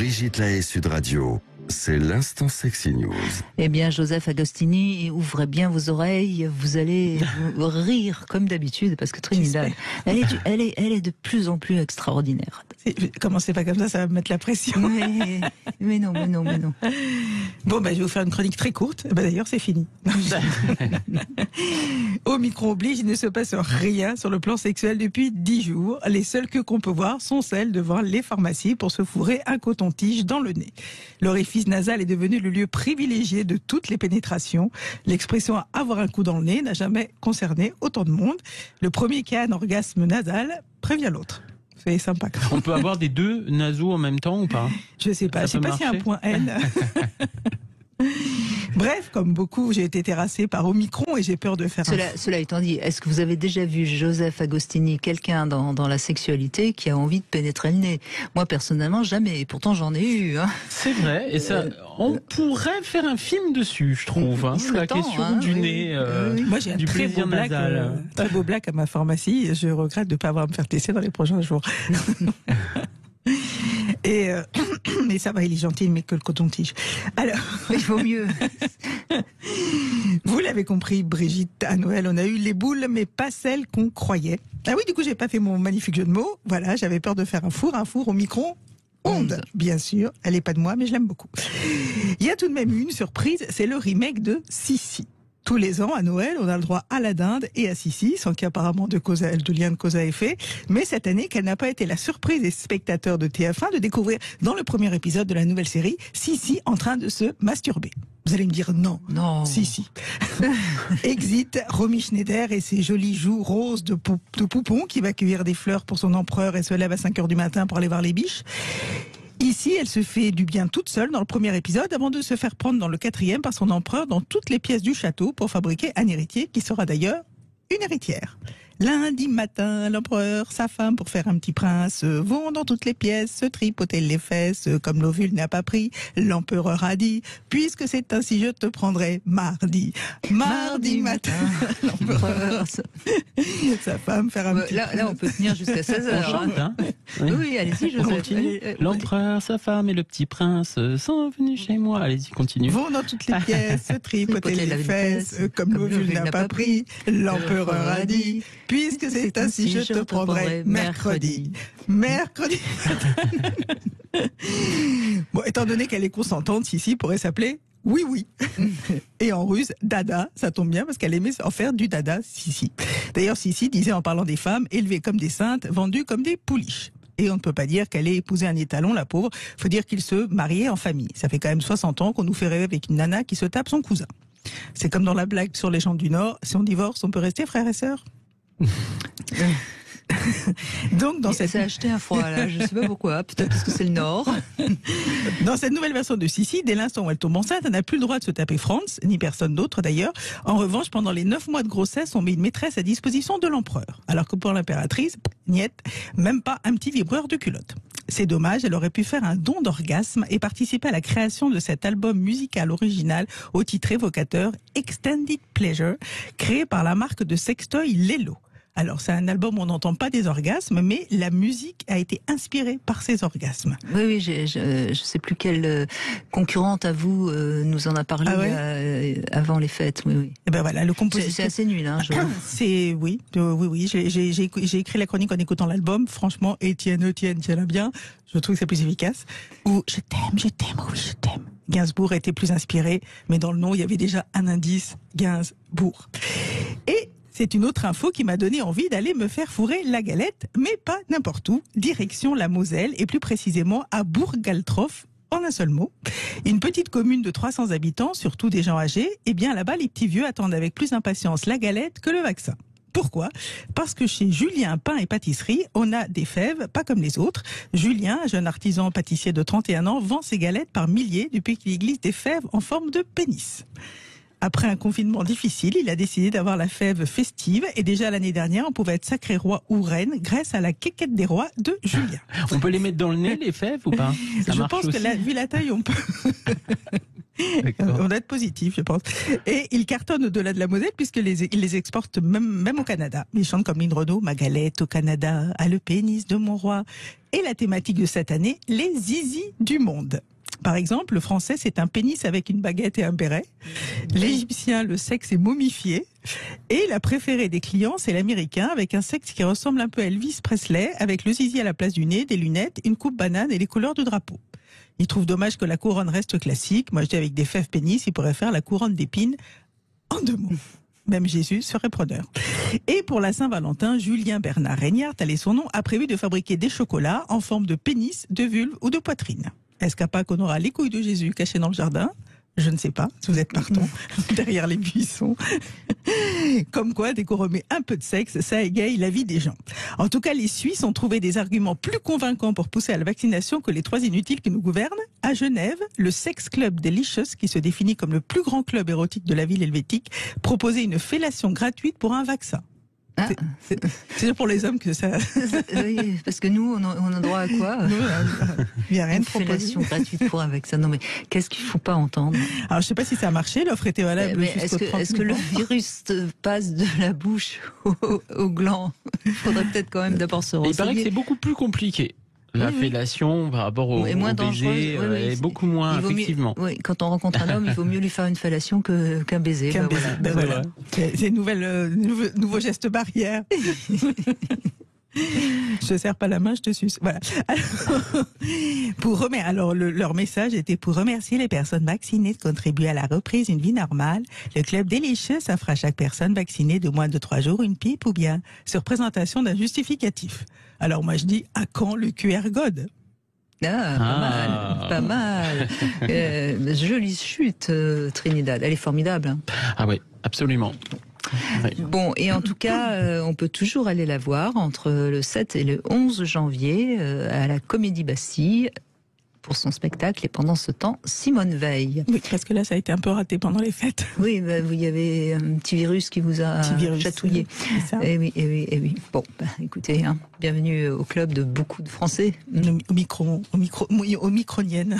Brigitte Lahaie, Sud Radio. C'est l'instant Sexy News. Eh bien, Joseph Agostini, ouvrez bien vos oreilles. Vous allez rire comme d'habitude parce que Trinidad, elle est de plus en plus extraordinaire. Commencez pas comme ça va me mettre la pression. Mais non. Bon, je vais vous faire une chronique très courte. D'ailleurs, c'est fini. Au micro oblige, il ne se passe rien sur le plan sexuel depuis 10 jours. Les seules queues qu'on peut voir sont celles devant les pharmacies pour se fourrer un coton-tige dans le nez. L'orifice nasal est devenu le lieu privilégié de toutes les pénétrations. L'expression « avoir un coup dans le nez » n'a jamais concerné autant de monde. Le premier qui a un orgasme nasal prévient l'autre. C'est sympa. On peut avoir des deux naseaux en même temps ou pas? Je sais pas. Je sais pas s'il y a un point N. Bref, comme beaucoup, j'ai été terrassée par Omicron et j'ai peur de faire Cela étant dit, est-ce que vous avez déjà vu Joseph Agostini, quelqu'un dans la sexualité qui a envie de pénétrer le nez? Moi, personnellement, jamais. Et pourtant, j'en ai eu. C'est vrai. Et ça, on pourrait faire un film dessus, je trouve. La question du nez, Moi, j'ai un du très plaisir nasal. Très beau blague à ma pharmacie. Et je regrette de ne pas avoir à me faire tester dans les prochains jours. Mais ça va, il est gentil, mais que le coton-tige. Alors, il vaut mieux. Vous l'avez compris, Brigitte, à Noël, on a eu les boules, mais pas celles qu'on croyait. Ah oui, du coup, j'ai pas fait mon magnifique jeu de mots. Voilà, j'avais peur de faire un four au micro-ondes. Bien sûr, elle est pas de moi, mais je l'aime beaucoup. Il y a tout de même une surprise, c'est le remake de Sissi. Tous les ans, à Noël, on a le droit à la dinde et à Sissi, sans qu'il y ait apparemment de lien de cause à effet. Mais cette année, quelle n'a pas été la surprise des spectateurs de TF1 de découvrir, dans le premier épisode de la nouvelle série, Sissi en train de se masturber. Vous allez me dire non. Sissi. Exit Romy Schneider et ses jolies joues roses de poupon qui va cueillir des fleurs pour son empereur et se lève à 5h du matin pour aller voir les biches. Ici, elle se fait du bien toute seule dans le premier épisode avant de se faire prendre dans le 4e par son empereur dans toutes les pièces du château pour fabriquer un héritier qui sera d'ailleurs une héritière. Lundi matin, l'empereur, sa femme, pour faire un petit prince, vont dans toutes les pièces, se tripoter les fesses, comme l'ovule n'a pas pris. L'empereur a dit, puisque c'est ainsi, je te prendrai mardi. Mardi matin, l'empereur, sa femme, faire un petit Là, on peut tenir jusqu'à 16h. On chante, hein? Oui, allez-y, Joseph. Continue. L'empereur, sa femme et le petit prince sont venus chez moi. Allez-y, continue. Vont dans toutes les pièces, se tripoter les fesses, comme l'ovule n'a pas pris. L'empereur a dit, puisque c'est ainsi, je te prendrai mercredi. Mercredi. Bon, étant donné qu'elle est consentante, Sissi pourrait s'appeler Oui. Et en russe, Dada, ça tombe bien parce qu'elle aimait en faire du Dada, Sissi. D'ailleurs, Sissi disait en parlant des femmes, élevées comme des saintes, vendues comme des pouliches. Et on ne peut pas dire qu'elle ait épousé un étalon, la pauvre. Faut dire qu'il se mariait en famille. Ça fait quand même 60 ans qu'on nous fait rêver avec une nana qui se tape son cousin. C'est comme dans la blague sur les gens du Nord. Si on divorce, on peut rester frères et sœurs. Donc, dans cette... C'est acheté un froid, là, je sais pas pourquoi, peut-être parce que c'est le Nord. Dans cette nouvelle version de Sissi, dès l'instant où elle tombe enceinte, elle n'a plus le droit de se taper Franz, ni personne d'autre d'ailleurs. En revanche, pendant les 9 mois de grossesse, on met une maîtresse à disposition de l'empereur. Alors que pour l'impératrice, niet, même pas un petit vibreur de culotte. C'est dommage, elle aurait pu faire un don d'orgasme et participer à la création de cet album musical original au titre évocateur Extended Pleasure, créé par la marque de sextoy Lelo. Alors, c'est un album où on n'entend pas des orgasmes, mais la musique a été inspirée par ces orgasmes. Oui, je sais plus quelle concurrente à vous nous en a parlé avant les fêtes. Oui. Et ben voilà, le compositeur. C'est assez nul, hein. Oui. J'ai écrit la chronique en écoutant l'album. Franchement, Étienne, tiens-la bien. Je trouve que c'est plus efficace. Ou je t'aime. Gainsbourg était plus inspiré, mais dans le nom, il y avait déjà un indice, Gainsbourg. Et c'est une autre info qui m'a donné envie d'aller me faire fourrer la galette, mais pas n'importe où, direction la Moselle, et plus précisément à Bourg-Galtroff, en un seul mot. Une petite commune de 300 habitants, surtout des gens âgés, et bien là-bas, les petits vieux attendent avec plus d'impatience la galette que le vaccin. Pourquoi ? Parce que chez Julien Pain et Pâtisserie, on a des fèves, pas comme les autres. Julien, jeune artisan pâtissier de 31 ans, vend ses galettes par milliers depuis qu'il glisse des fèves en forme de pénis. Après un confinement difficile, il a décidé d'avoir la fève festive et déjà l'année dernière, on pouvait être sacré roi ou reine grâce à la quéquette des rois de Julien. On peut les mettre dans le nez, les fèves, ou pas ? Ça Je marche pense aussi. que vu la taille, on peut. D'accord. On doit être positif, je pense. Et il cartonne au-delà de la Moselle puisqu'il les exporte même au Canada. Il chante comme Lynn Renaud, ma galette au Canada, a le pénis de mon roi. Et la thématique de cette année, les zizi du monde. Par exemple, le français, c'est un pénis avec une baguette et un béret. L'égyptien, le sexe est momifié. Et la préférée des clients, c'est l'américain, avec un sexe qui ressemble un peu à Elvis Presley, avec le zizi à la place du nez, des lunettes, une coupe banane et les couleurs du drapeau. Il trouve dommage que la couronne reste classique. Moi, je dis avec des fèves pénis, il pourrait faire la couronne d'épines en 2 mots. Même Jésus serait preneur. Et pour la Saint-Valentin, Julien Bernard Reignard, tel est son nom, a prévu de fabriquer des chocolats en forme de pénis, de vulve ou de poitrine. Est-ce qu'à Pâques, on aura les couilles de Jésus cachées dans le jardin ? Je ne sais pas, si vous êtes partant, derrière les buissons. Comme quoi, dès qu'on remet un peu de sexe, ça égaye la vie des gens. En tout cas, les Suisses ont trouvé des arguments plus convaincants pour pousser à la vaccination que les 3 inutiles qui nous gouvernent. À Genève, le Sex Club Delicious, qui se définit comme le plus grand club érotique de la ville helvétique, proposait une fellation gratuite pour un vaccin. Ah. C'est pour les hommes que ça... Oui, parce que nous, on a droit à quoi? Il n'y a rien Une de proposé. fellation gratuite pour un vaccin. Non, mais qu'est-ce qu'il ne faut pas entendre? Alors, je ne sais pas si ça a marché, l'offre était valable Mais jusqu'au 30 est-ce que le virus passe de la bouche au gland? Il faudrait peut-être quand même d'abord se renseigner. Il paraît que c'est beaucoup plus compliqué. La fellation par rapport au moins baiser est beaucoup moins, effectivement. Quand on rencontre un homme, il vaut mieux lui faire une fellation qu'un baiser. Voilà. C'est une nouveau geste barrière. Je te serre pas la main, je te suce. Voilà. Alors, leur message était pour remercier les personnes vaccinées de contribuer à la reprise d'une vie normale. Le club Delicious offre à chaque personne vaccinée de moins de 3 jours une pipe ou bien sur présentation d'un justificatif. Alors moi je dis, à quand le QR code? Pas mal. Jolie chute, Trinidad. Elle est formidable. Hein. Ah oui, absolument. Oui. Bon, et en tout cas, on peut toujours aller la voir entre le 7 et le 11 janvier à la Comédie Bastille pour son spectacle. Et pendant ce temps, Simone Veil. Oui, parce que là, ça a été un peu raté pendant les fêtes. Oui, il y avait un petit virus qui vous a chatouillé. Et oui. Bon, écoutez, bienvenue au club de beaucoup de Français. Au micronienne.